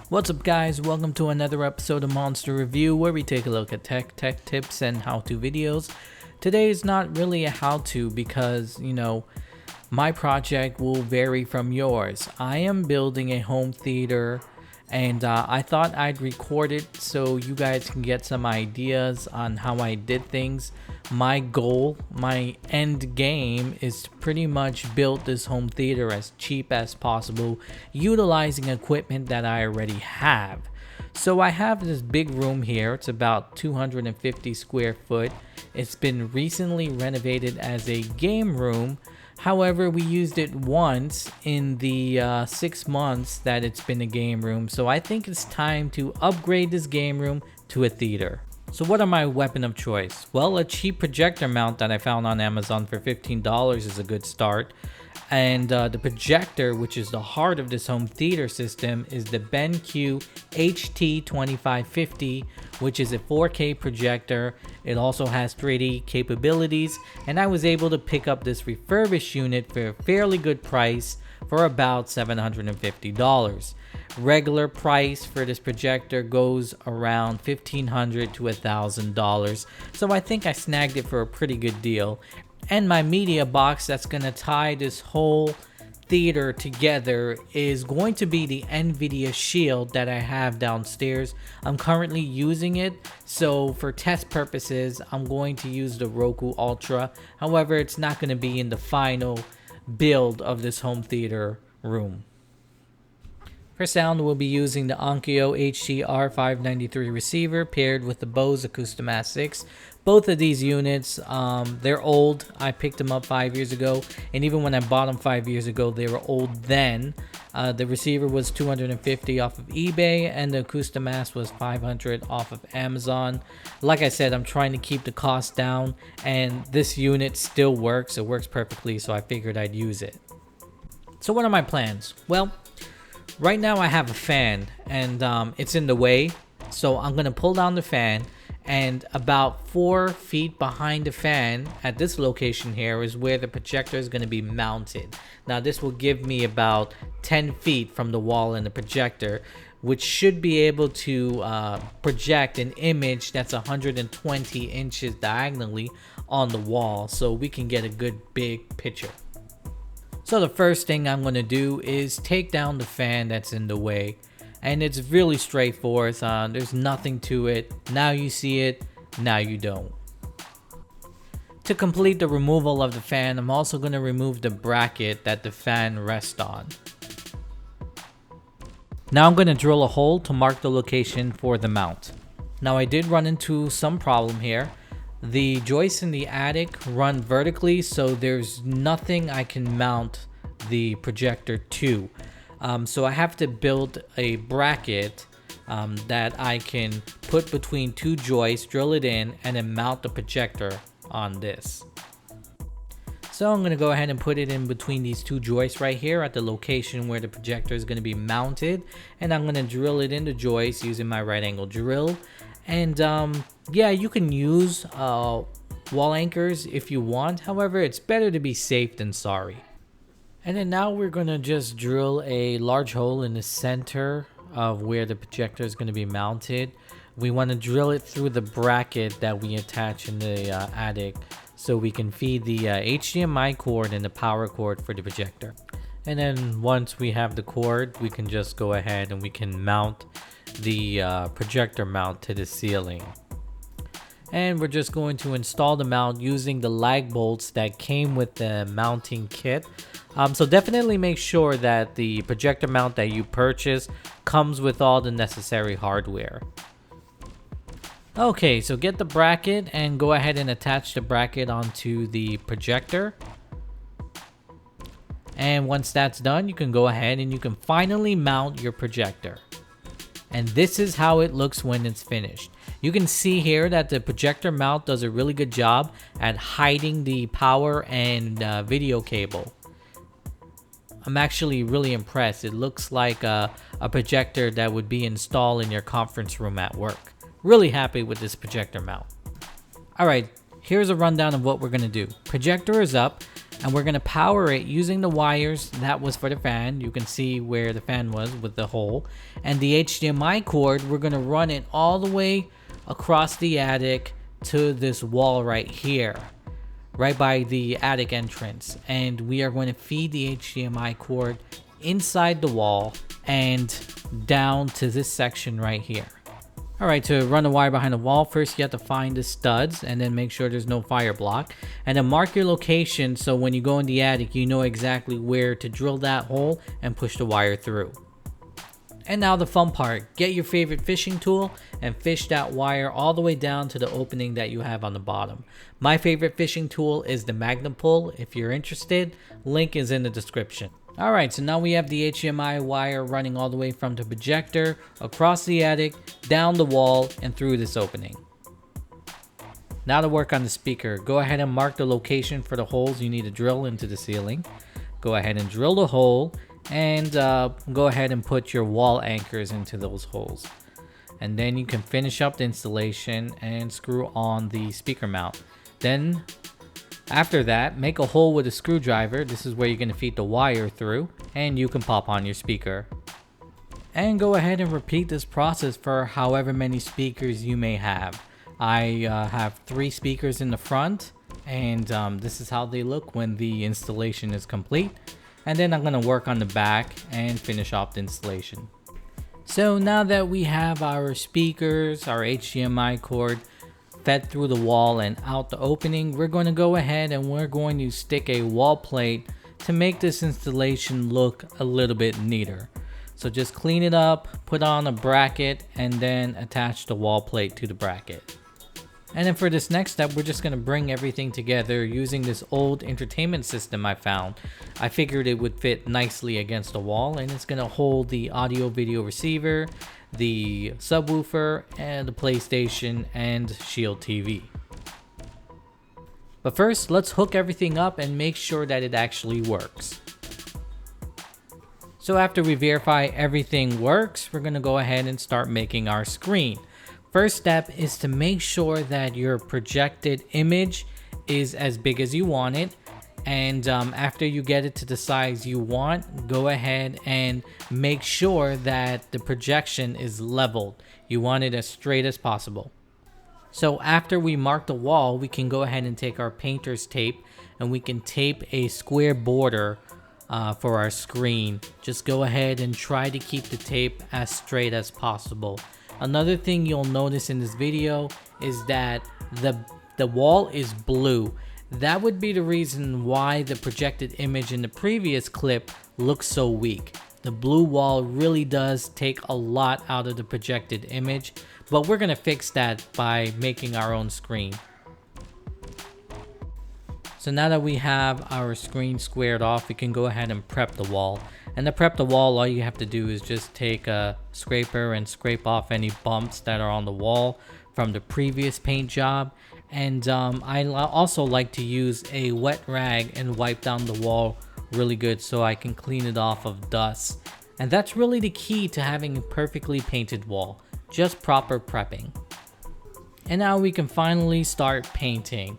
What's up guys, welcome to another episode of Monster Review where we take a look at tech tips and how-to videos. Today is not really a how-to because, my project will vary from yours. I am building a home theater and I thought I'd record it so you guys can get some ideas on how I did things. My goal, my end game is to pretty much build this home theater as cheap as possible, utilizing equipment that I already have. So I have this big room here. It's about 250 square foot. It's been recently renovated as a game room. However, we used it once in the 6 months that it's been a game room, so I think it's time to upgrade this game room to a theater. So what are my weapon of choice? Well, a cheap projector mount that I found on Amazon for $15 is a good start. And the projector, which is the heart of this home theater system, is the BenQ HT2550, which is a 4K projector. It also has 3D capabilities, and I was able to pick up this refurbished unit for a fairly good price for about $750. Regular price for this projector goes around $1,500 to $1,000, so I think I snagged it for a pretty good deal. And my media box that's going to tie this whole theater together is going to be the NVIDIA Shield that I have downstairs. I'm currently using it, so for test purposes I'm going to use the Roku Ultra. However, it's not going to be in the final build of this home theater room. For sound, we'll be using the Onkyo HT-R593 receiver paired with the Bose Acoustimass 6. Both of these units, they're old. I picked them up 5 years ago, and even when I bought them 5 years ago, they were old then. The receiver was $250 off of eBay, and the Acoustimass was $500 off of Amazon. Like I said, I'm trying to keep the cost down, and this unit still works. It works perfectly, so I figured I'd use it. So what are my plans? Well, right now I have a fan, and it's in the way, so I'm gonna pull down the fan, and about 4 feet behind the fan at this location here is where the projector is going to be mounted. Now this will give me about 10 feet from the wall and the projector, which should be able to project an image that's 120 inches diagonally on the wall, so we can get a good big picture. So the first thing I'm going to do is take down the fan that's in the way. And it's really straightforward. There's nothing to it. Now you see it, now you don't. To complete the removal of the fan, I'm also going to remove the bracket that the fan rests on. Now I'm going to drill a hole to mark the location for the mount. Now I did run into some problem here. The joists in the attic run vertically, so there's nothing I can mount the projector to. So I have to build a bracket that I can put between two joists, drill it in, and then mount the projector on this. So I'm going to go ahead and put it in between these two joists right here at the location where the projector is going to be mounted. And I'm going to drill it in the joist using my right angle drill. And yeah, you can use wall anchors if you want. However, it's better to be safe than sorry. And then now we're going to just drill a large hole in the center of where the projector is going to be mounted. We want to drill it through the bracket that we attach in the attic so we can feed the HDMI cord and the power cord for the projector. And then once we have the cord, we can just go ahead and we can mount the projector mount to the ceiling. And we're just going to install the mount using the lag bolts that came with the mounting kit. So definitely make sure that the projector mount that you purchase comes with all the necessary hardware. Okay, so get the bracket and go ahead and attach the bracket onto the projector. And once that's done, you can go ahead and you can finally mount your projector. And this is how it looks when it's finished. You can see here that the projector mount does a really good job at hiding the power and video cable. I'm actually really impressed. It looks like a projector that would be installed in your conference room at work. Really happy with this projector mount. Alright, here's a rundown of what we're going to do. Projector is up. And we're going to power it using the wires that was for the fan. You can see where the fan was with the hole. And the HDMI cord, we're going to run it all the way across the attic to this wall right here, right by the attic entrance. And we are going to feed the HDMI cord inside the wall and down to this section right here. Alright, to run the wire behind the wall, first you have to find the studs and then make sure there's no fire block. And then mark your location so when you go in the attic, you know exactly where to drill that hole and push the wire through. And now the fun part, get your favorite fishing tool and fish that wire all the way down to the opening that you have on the bottom. My favorite fishing tool is the Magnum Pull. If you're interested, link is in the description. Alright, so now we have the HDMI wire running all the way from the projector, across the attic, down the wall, and through this opening. Now to work on the speaker, go ahead and mark the location for the holes you need to drill into the ceiling. Go ahead and drill the hole, and go ahead and put your wall anchors into those holes. And then you can finish up the installation and screw on the speaker mount. Then after that, make a hole with a screwdriver. This is where you're going to feed the wire through, and you can pop on your speaker. And go ahead and repeat this process for however many speakers you may have. I have 3 speakers in the front, and this is how they look when the installation is complete. And then I'm going to work on the back and finish off the installation. So now that we have our speakers, our HDMI cord fed through the wall and out the opening, we're going to go ahead and we're going to stick a wall plate to make this installation look a little bit neater. So just clean it up, put on a bracket, and then attach the wall plate to the bracket. And then for this next step, we're just going to bring everything together using this old entertainment system I found. I figured it would fit nicely against the wall, and it's going to hold the audio video receiver, the subwoofer, and the PlayStation and Shield TV. But first, let's hook everything up and make sure that it actually works. So after we verify everything works, we're going to go ahead and start making our screen. First step is to make sure that your projected image is as big as you want it. And after you get it to the size you want, go ahead and make sure that the projection is leveled. You want it as straight as possible. So after we mark the wall, we can go ahead and take our painter's tape and we can tape a square border for our screen. Just go ahead and try to keep the tape as straight as possible. Another thing you'll notice in this video is that the wall is blue. That would be the reason why the projected image in the previous clip looks so weak. The blue wall really does take a lot out of the projected image, but we're going to fix that by making our own screen. So now that we have our screen squared off, we can go ahead and prep the wall. And to prep the wall, all you have to do is just take a scraper and scrape off any bumps that are on the wall from the previous paint job. And I also like to use a wet rag and wipe down the wall really good so I can clean it off of dust. And that's really the key to having a perfectly painted wall, just proper prepping. And now we can finally start painting.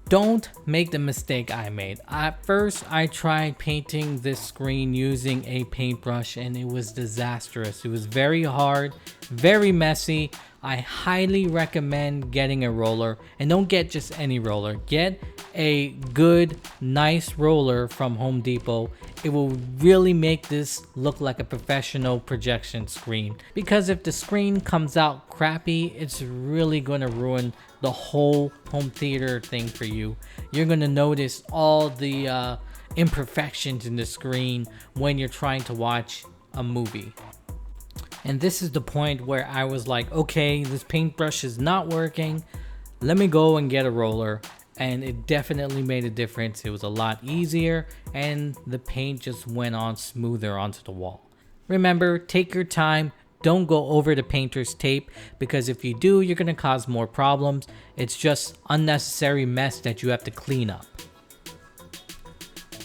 Don't make the mistake I made. At first, I tried painting this screen using a paintbrush and it was disastrous. It was very hard, very messy. I highly recommend getting a roller, and don't get just any roller. Get a good, nice roller from Home Depot. It will really make this look like a professional projection screen. Because if the screen comes out crappy, it's really going to ruin the whole home theater thing for you. You're going to notice all the imperfections in the screen when you're trying to watch a movie. And this is the point where I was like, okay, this paintbrush is not working. Let me go and get a roller. And it definitely made a difference. It was a lot easier and the paint just went on smoother onto the wall. Remember, take your time. Don't go over the painter's tape, because if you do, you're going to cause more problems. It's just unnecessary mess that you have to clean up.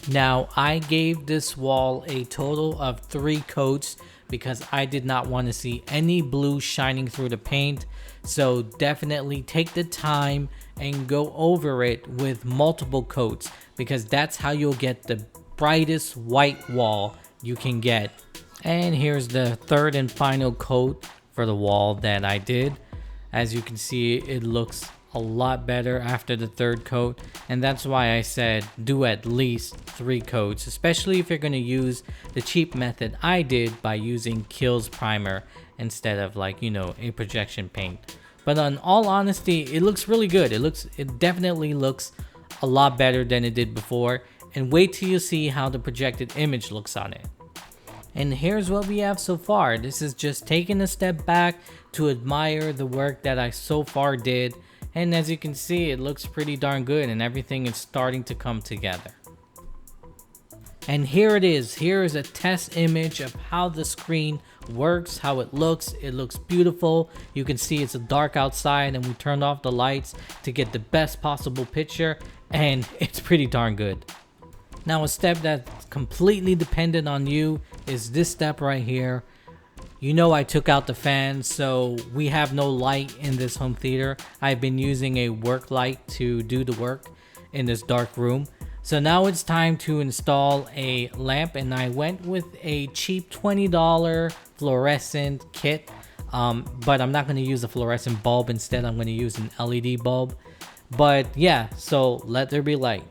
Now, I gave this wall a total of 3 coats because I did not want to see any blue shining through the paint. So definitely take the time and go over it with multiple coats, because that's how you'll get the brightest white wall you can get. And here's the third and final coat for the wall that I did. As you can see, it looks a lot better after the third coat, and that's why I said do at least 3 coats, especially if you're going to use the cheap method I did by using Kills primer instead of, like, you know, a projection paint. But in all honesty, it looks really good. It definitely looks a lot better than it did before, and wait till you see how the projected image looks on it. And here's what we have so far. This is just taking a step back to admire the work that I so far did. And as you can see, it looks pretty darn good and everything is starting to come together. And here it is. Here is a test image of how the screen works, how it looks. It looks beautiful. You can see it's dark outside and we turned off the lights to get the best possible picture, and it's pretty darn good. Now, a step that's completely dependent on you is this step right here. You know, I took out the fan, so we have no light in this home theater. I've been using a work light to do the work in this dark room. So now it's time to install a lamp, and I went with a cheap $20 fluorescent kit. But I'm not going to use a fluorescent bulb. Instead, I'm going to use an LED bulb. But yeah, so let there be light.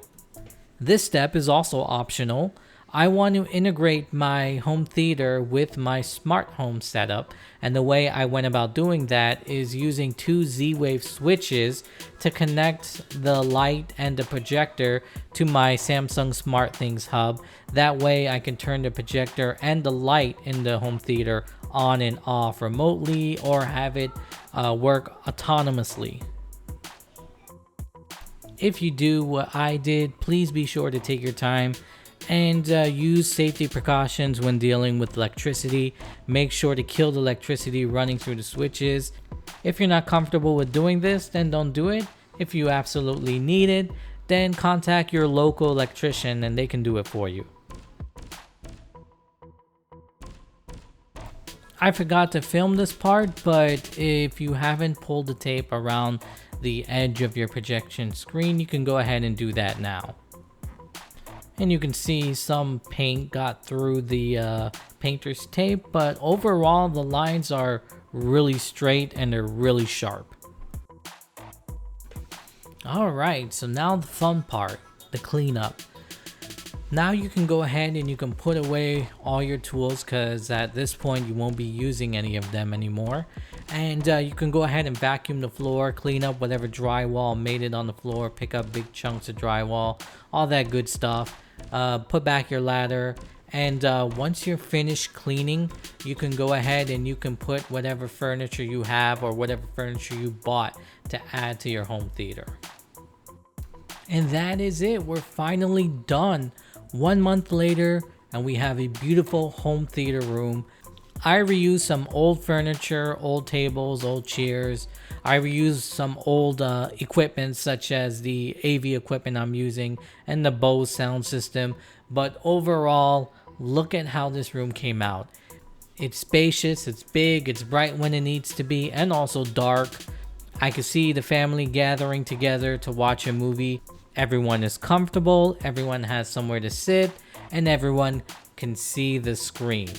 This step is also optional. I want to integrate my home theater with my smart home setup, and the way I went about doing that is using 2 Z-Wave switches to connect the light and the projector to my Samsung SmartThings hub. That way I can turn the projector and the light in the home theater on and off remotely, or have it work autonomously. If you do what I did, please be sure to take your time and use safety precautions when dealing with electricity. Make sure to kill the electricity running through the switches. If you're not comfortable with doing this, then don't do it. If you absolutely need it, then contact your local electrician and they can do it for you. I forgot to film this part, but if you haven't pulled the tape around the edge of your projection screen, you can go ahead and do that now. And you can see some paint got through the painter's tape, but overall the lines are really straight and they're really sharp. Alright, so now the fun part, the cleanup. Now you can go ahead and you can put away all your tools, because at this point you won't be using any of them anymore. And you can go ahead and vacuum the floor, clean up whatever drywall made it on the floor, pick up big chunks of drywall, all that good stuff. Put back your ladder, and once you're finished cleaning, you can go ahead and you can put whatever furniture you have or whatever furniture you bought to add to your home theater. And that is it. We're finally done. 1 month later, and we have a beautiful home theater room. I reused some old furniture, old tables, old chairs. I reused some old equipment, such as the AV equipment I'm using and the Bose sound system. But overall, look at how this room came out. It's spacious, it's big, it's bright when it needs to be, and also dark. I could see the family gathering together to watch a movie. Everyone is comfortable, everyone has somewhere to sit, and everyone can see the screen.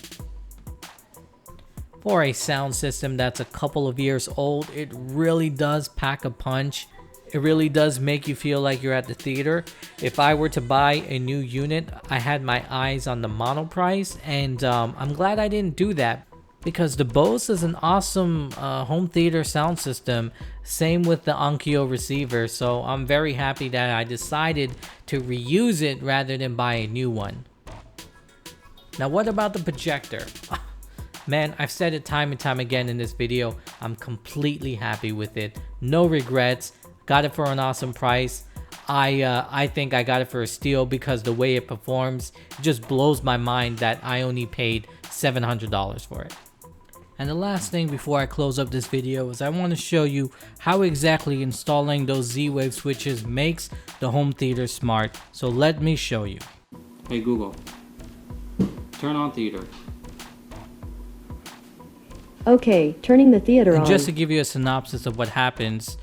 For a sound system that's a couple of years old, it really does pack a punch. It really does make you feel like you're at the theater. If I were to buy a new unit, I had my eyes on the mono price, and I'm glad I didn't do that, because the Bose is an awesome home theater sound system. Same with the Onkyo receiver, so I'm very happy that I decided to reuse it rather than buy a new one. Now, what about the projector? Man, I've said it time and time again in this video, I'm completely happy with it. No regrets. Got it for an awesome price. I think I got it for a steal, because the way it performs just blows my mind that I only paid $700 for it. And the last thing before I close up this video is I want to show you how exactly installing those Z-Wave switches makes the home theater smart. So let me show you. Hey Google, turn on theater. Okay, turning the theater And on. just to give you a synopsis of what happens,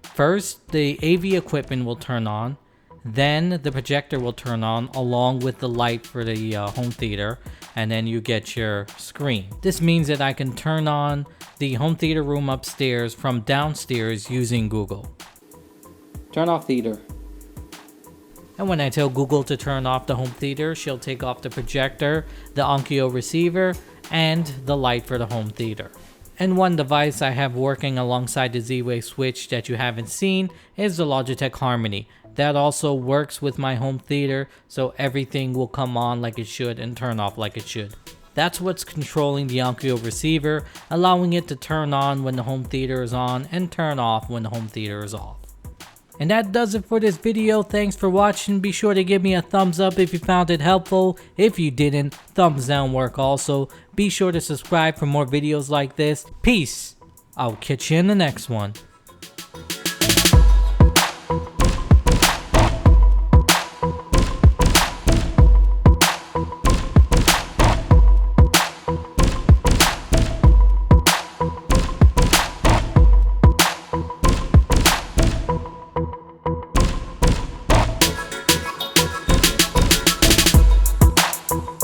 first the AV equipment will turn on, then the projector will turn on along with the light for the home theater, and then you get your screen. This means that I can turn on the home theater room upstairs from downstairs using Google. Turn off theater. And when I tell Google to turn off the home theater, she'll take off the projector, the Onkyo receiver, and the light for the home theater. And one device I have working alongside the Z-Wave switch that you haven't seen is the Logitech Harmony. That also works with my home theater, so everything will come on like it should and turn off like it should. That's what's controlling the Onkyo receiver, allowing it to turn on when the home theater is on and turn off when the home theater is off. And that does it for this video. Thanks for watching. Be sure to give me a thumbs up if you found it helpful. If you didn't, thumbs down work also. Be sure to subscribe for more videos like this. Peace. I'll catch you in the next one.